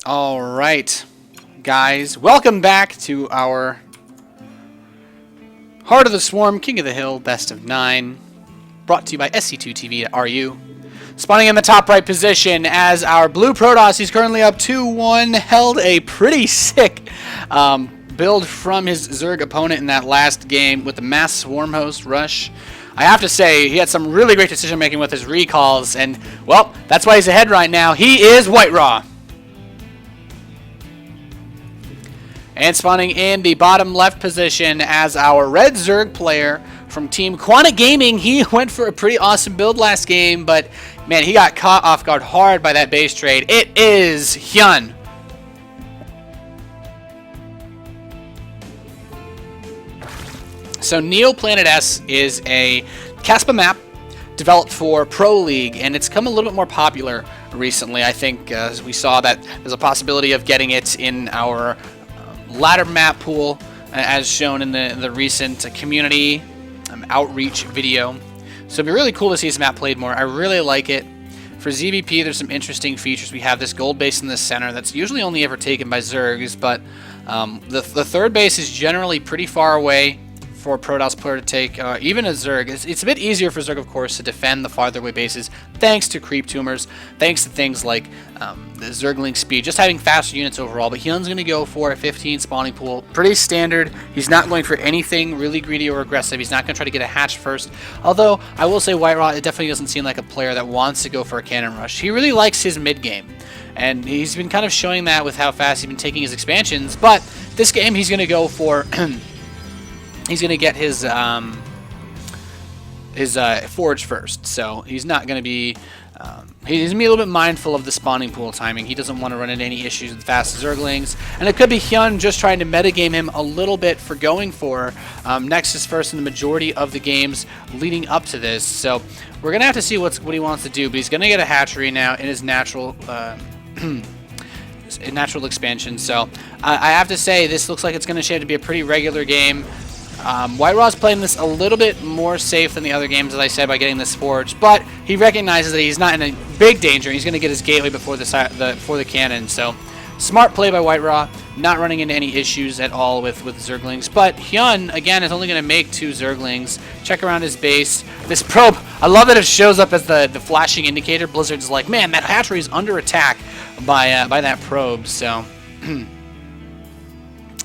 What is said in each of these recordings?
All right, guys, welcome back to our Heart of the Swarm, King of the Hill, Best of 9, brought to you by SC2TV.RU. Spawning in the top right position as our blue Protoss, he's currently up 2-1, held a pretty sick build from his Zerg opponent in that last game with the mass swarm host rush. I have to say, he had some really great decision making with his recalls, and, well, that's why he's ahead right now. He is WhiteRa. And spawning in the bottom left position as our red Zerg player from Team Quantic Gaming. He went for a pretty awesome build last game, but man, he got caught off guard hard by that base trade. It is HyuN. So Neoplanet S is a Caspa map developed for Pro League, and it's come a little bit more popular recently. I think as we saw that there's a possibility of getting it in our ladder map pool, as shown in the recent community outreach video. So it'd be really cool to see this map played more. I really like it. For ZvP, there's some interesting features. We have this gold base in the center that's usually only ever taken by Zergs, but the third base is generally pretty far away for a Protoss player to take, even a Zerg. It's a bit easier for Zerg, of course, to defend the farther away bases, thanks to creep tumors, thanks to things like the Zergling speed, just having faster units overall. But HyuN's going to go for a 15 spawning pool, pretty standard. He's not going for anything really greedy or aggressive. He's not going to try to get a hatch first. Although, I will say WhiteRa, it definitely doesn't seem like a player that wants to go for a cannon rush. He really likes his mid game, and he's been kind of showing that with how fast he's been taking his expansions. But this game, he's going to go for he's going to get his forge first, so he's not going to be he's going to be a little bit mindful of the spawning pool timing. He doesn't want to run into any issues with fast Zerglings, and it could be HyuN just trying to metagame him a little bit for going for Nexus first in the majority of the games leading up to this. So we're going to have to see what he wants to do, but he's going to get a hatchery now in his natural natural expansion. So I have to say, this looks like it's going to shape to be a pretty regular game. WhiteRa's playing this a little bit more safe than the other games, as I said, by getting this forge, but he recognizes that he's not in a big danger. He's going to get his gateway before the cannon, so smart play by WhiteRa, not running into any issues at all with Zerglings. But HyuN, again, is only going to make 2 Zerglings. Check around his base. This probe, I love that it shows up as the flashing indicator. Blizzard's like, man, that hatchery is under attack by that probe, so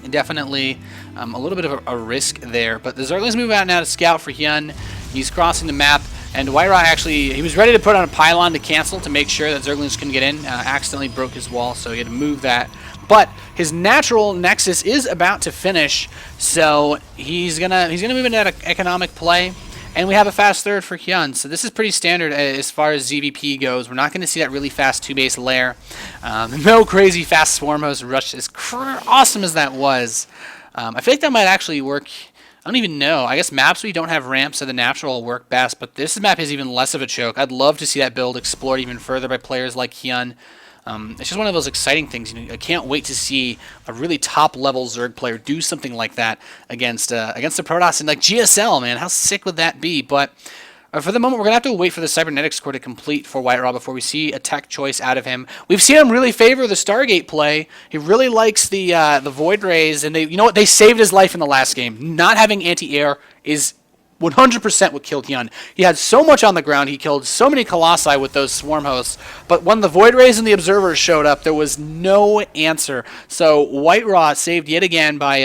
definitely a little bit of a risk there. But the Zerglings move out now to scout for HyuN. He's crossing the map, and WhiteRa actually, he was ready to put on a pylon to cancel to make sure that Zerglings couldn't get in. Accidentally broke his wall, so he had to move that. But his natural Nexus is about to finish, so he's gonna move into that economic play. And we have a fast third for HyuN, so this is pretty standard as far as ZvP goes. We're not going to see that really fast 2-base lair. No crazy fast swarm host rush, as awesome as that was. I feel like that might actually work. I don't even know. I guess maps where you don't have ramps so the natural will work best, but this map is even less of a choke. I'd love to see that build explored even further by players like HyuN. It's just one of those exciting things. I can't wait to see a really top-level Zerg player do something like that against a Protoss and like GSL, man. How sick would that be? But for the moment, we're going to have to wait for the Cybernetics core to complete for WhiteRa before we see a tech choice out of him. We've seen him really favor the Stargate play. He really likes the Void Rays, and you know what? They saved his life in the last game. Not having anti-air is 100% what killed HyuN. He had so much on the ground. He killed so many Colossi with those swarm hosts. But when the Void Rays and the Observers showed up, there was no answer. So WhiteRa saved yet again by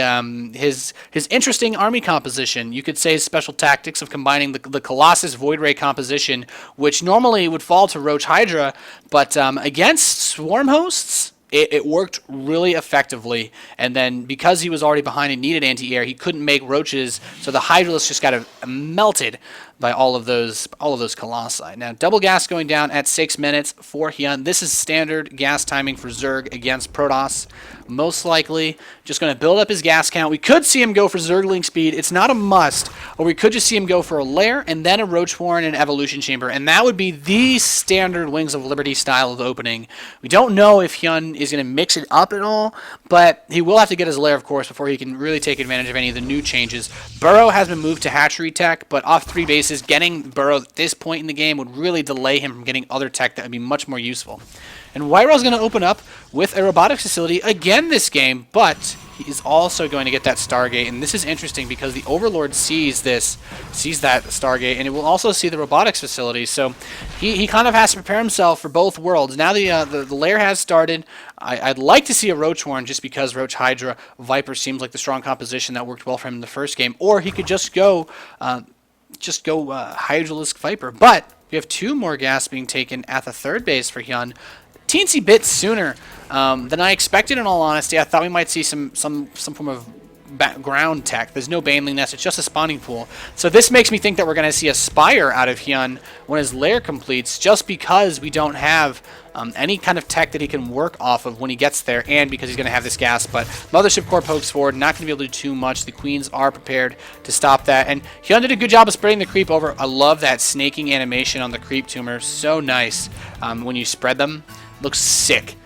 his interesting army composition. You could say his special tactics of combining the Colossus Void Ray composition, which normally would fall to Roach Hydra, but against swarm hosts, it worked really effectively, and then because he was already behind and needed anti-air, he couldn't make roaches, so the Hydralisk just got melted by all of those Colossi. Now, double gas going down at 6 minutes for HyuN. This is standard gas timing for Zerg against Protoss. Most likely, just going to build up his gas count. We could see him go for Zergling speed. It's not a must, or we could just see him go for a lair and then a Roach Warren and Evolution Chamber, and that would be the standard Wings of Liberty style of opening. We don't know if HyuN is going to mix it up at all, but he will have to get his lair, of course, before he can really take advantage of any of the new changes. Burrow has been moved to Hatchery Tech, but off 3 bases, getting Burrow at this point in the game would really delay him from getting other tech that would be much more useful. And WhiteRa is going to open up with a robotics facility again this game, but he is also going to get that Stargate, and this is interesting because the Overlord sees that Stargate, and it will also see the robotics facility, so he kind of has to prepare himself for both worlds. Now the lair has started. I'd like to see a Roach Warren just because Roach Hydra Viper seems like the strong composition that worked well for him in the first game, or he could just go Hydralisk Viper. But we have 2 more gas being taken at the third base for HyuN. Teensy bit sooner than I expected, in all honesty. I thought we might see some form of ground tech. There's no Baneling Nest, it's just a spawning pool. So this makes me think that we're going to see a Spire out of HyuN when his lair completes, just because we don't have any kind of tech that he can work off of when he gets there, and because he's going to have this gas. But Mothership Core pokes forward, not going to be able to do too much. The Queens are prepared to stop that, and HyuN did a good job of spreading the creep over. I love that snaking animation on the creep tumor. So nice when you spread them. Looks sick.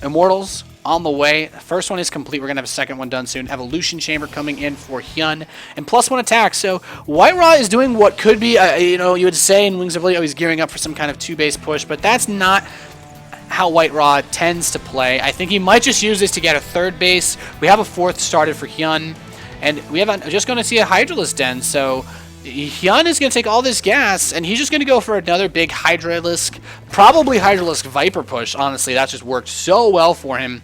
Immortals on the way. First one is complete. We're going to have a second one done soon. Evolution Chamber coming in for HyuN. And +1 attack. So WhiteRa is doing what could be, you would say in Wings of Leo, he's gearing up for some kind of 2-base push, but that's not how WhiteRa tends to play. I think he might just use this to get a 3rd base. We have a 4th started for HyuN, and we have just going to see a Hydralisk Den, so HyuN is going to take all this gas, and he's just going to go for another big Hydralisk, probably Hydralisk Viper push. Honestly, that just worked so well for him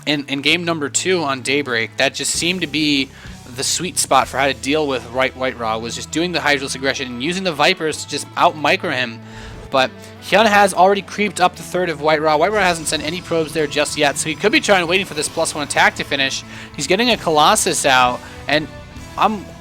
in game number 2 on Daybreak. That just seemed to be the sweet spot for how to deal with WhiteRa, was just doing the Hydralisk aggression and using the Vipers to just out-micro him. But HyuN has already creeped up the 3rd of WhiteRa. WhiteRa hasn't sent any probes there just yet, so he could be waiting for this +1 attack to finish. He's getting a Colossus out, and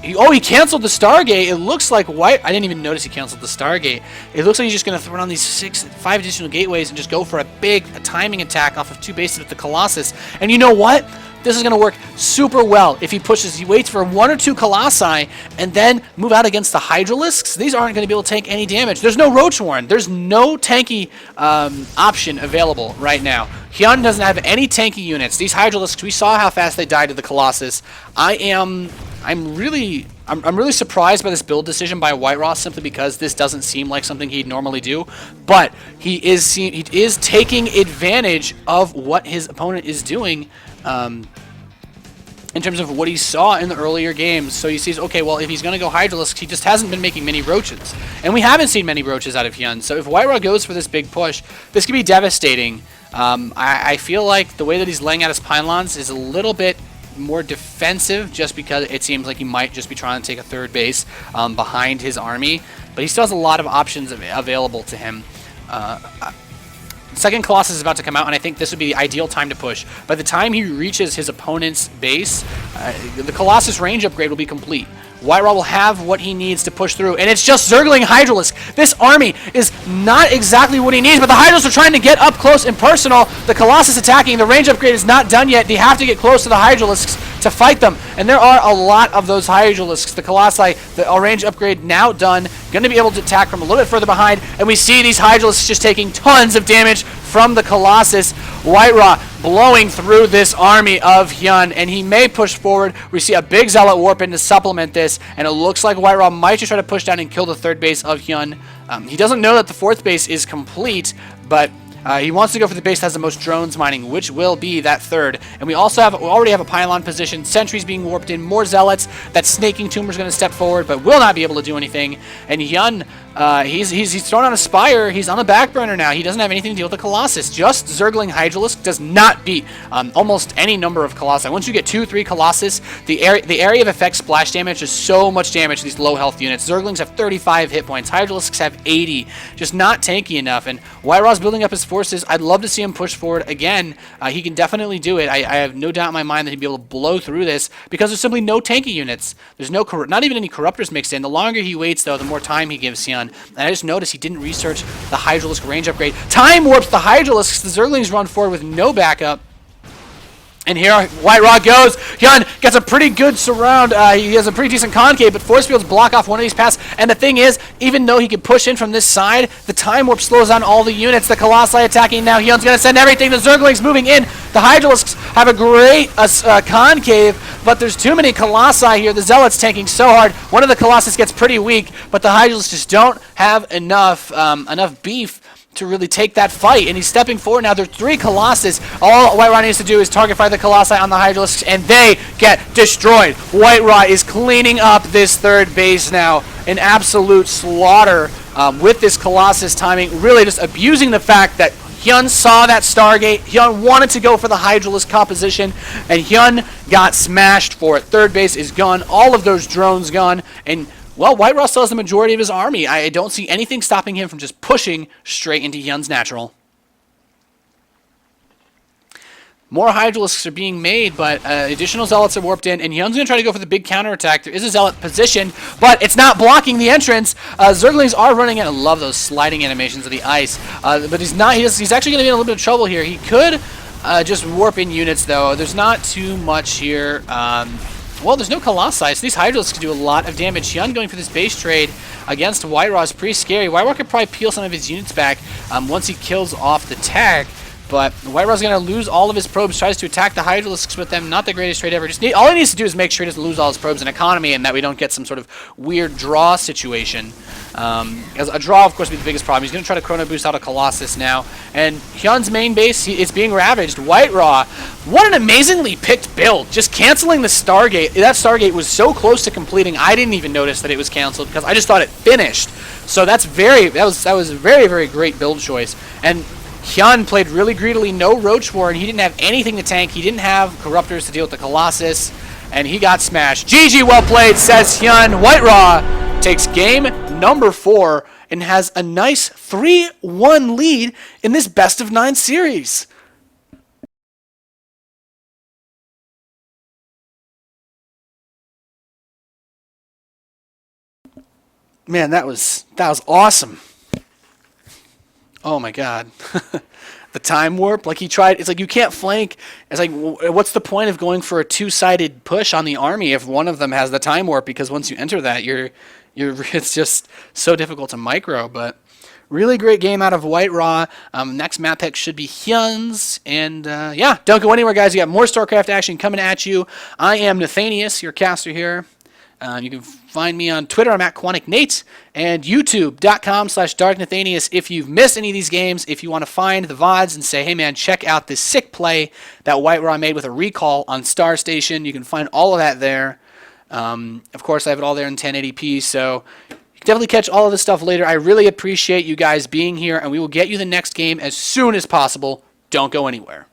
he canceled the Stargate. It looks like I didn't even notice he canceled the Stargate. It looks like he's just going to throw on these 5 additional gateways and just go for a timing attack off of 2 bases with the Colossus. And you know what? This is going to work super well if he pushes. He waits for 1 or 2 Colossi and then move out against the Hydralisks. These aren't going to be able to take any damage. There's no Roach Warren. There's no tanky option available right now. HyuN doesn't have any tanky units. These Hydralisks, we saw how fast they died to the Colossus. I'm really surprised by this build decision by WhiteRa, simply because this doesn't seem like something he'd normally do. But he is taking advantage of what his opponent is doing in terms of what he saw in the earlier games. So he sees, okay, well, if he's going to go Hydralisk, he just hasn't been making many Roaches. And we haven't seen many Roaches out of HyuN. So if WhiteRa goes for this big push, this could be devastating. I feel like the way that he's laying out his pylons is a little bit more defensive, just because it seems like he might just be trying to take a 3rd base behind his army, but he still has a lot of options available to him. Second Colossus is about to come out, and I think this would be the ideal time to push. By the time he reaches his opponent's base, the Colossus range upgrade will be complete. WhiteRa will have what he needs to push through, and it's just Zergling Hydralisk. This army is not exactly what he needs, but the Hydralisks are trying to get up close and personal. The Colossus attacking. The range upgrade is not done yet. They have to get close to the Hydralisks to fight them, and there are a lot of those Hydralisks. The Colossi, the range upgrade now done, going to be able to attack from a little bit further behind, and we see these Hydralisks just taking tons of damage from the Colossus. WhiteRa blowing through this army of HyuN, and he may push forward. We see a big Zealot Warp in to supplement this, and it looks like WhiteRa might just try to push down and kill the 3rd base of HyuN. He doesn't know that the 4th base is complete, but he wants to go for the base that has the most drones mining, which will be that 3rd. And we already have a pylon position. Sentries being warped in. More Zealots. That snaking tumor is going to step forward, but will not be able to do anything. And HyuN, he's thrown on a Spire. He's on the back burner now. He doesn't have anything to deal with the Colossus. Just Zergling Hydralisk does not beat almost any number of Colossi. Once you get 2, 3 Colossus, the area of effect splash damage is so much damage to these low health units. Zerglings have 35 hit points. Hydralisks have 80. Just not tanky enough. And WhiteRa's building up his forces. I'd love to see him push forward again. He can definitely do it. I have no doubt in my mind that he'd be able to blow through this, because there's simply no tanky units. There's not even any Corruptors mixed in. The longer he waits, though, the more time he gives HyuN. And I just noticed he didn't research the Hydralisk range upgrade. Time warps the Hydralisks. The Zerglings run forward with no backup. And here WhiteRa goes. HyuN gets a pretty good surround. He has a pretty decent concave, but force fields block off one of these paths. And the thing is, even though he can push in from this side, the time warp slows down all the units. The Colossi attacking now. HyuN's going to send everything. The Zerglings moving in. The Hydralisks have a great concave, but there's too many Colossi here. The Zealots tanking so hard. One of the Colossus gets pretty weak, but the Hydralisks just don't have enough beef to really take that fight, and he's stepping forward now. There's 3 Colossus. All WhiteRa needs to do is target fire the Colossi on the Hydralisks, and they get destroyed. WhiteRa is cleaning up this third base now. An absolute slaughter with this Colossus timing, really just abusing the fact that HyuN saw that Stargate. HyuN wanted to go for the Hydralisk composition, and HyuN got smashed for it. Third base is gone. All of those drones gone, and well, WhiteRa still has the majority of his army. I don't see anything stopping him from just pushing straight into HyuN's natural. More Hydralisks are being made, but additional Zealots are warped in, and HyuN's going to try to go for the big counterattack. There is a Zealot positioned, but it's not blocking the entrance. Zerglings are running in. I love those sliding animations of the ice, but he's not. He's actually going to be in a little bit of trouble here. He could just warp in units, though. There's not too much here. Well, there's no Colossi, so these Hydralisks can do a lot of damage. HyuN going for this base trade against WhiteRa is pretty scary. WhiteRa could probably peel some of his units back once he kills off the tag, but WhiteRa's going to lose all of his probes, tries to attack the Hydralisks with them. Not the greatest trade ever. All he needs to do is make sure he doesn't lose all his probes and economy, and that we don't get some sort of weird draw situation. As a draw, of course, would be the biggest problem. He's going to try to Chrono Boost out a Colossus now. And HyuN's main base, it's being ravaged. WhiteRa, what an amazingly picked build. Just canceling the Stargate. That Stargate was so close to completing, I didn't even notice that it was canceled because I just thought it finished. So that was a very, very great build choice. And HyuN played really greedily, no Roach War, and he didn't have anything to tank. He didn't have Corruptors to deal with the Colossus, and he got smashed. GG, well played, says HyuN. WhiteRa takes game number 4 and has a nice 3-1 lead in this best-of-9 series. Man, that was awesome. Oh my god. The time warp, like he tried, it's like you can't flank. It's like, what's the point of going for a 2-sided push on the army if one of them has the time warp? Because once you enter that, it's just so difficult to micro. But really great game out of WhiteRa. Next map pick should be HyuN's. And yeah, don't go anywhere, guys. You got more StarCraft action coming at you. I am Nathanias, your caster here. You can find me on Twitter. I'm at Quantic.HyuN, and YouTube.com/DarkNathanias. If you've missed any of these games, if you want to find the VODs and say, hey man, check out this sick play that WhiteRa made with a recall on Star Station, you can find all of that there. Of course, I have it all there in 1080p, so you can definitely catch all of this stuff later. I really appreciate you guys being here, and we will get you the next game as soon as possible. Don't go anywhere.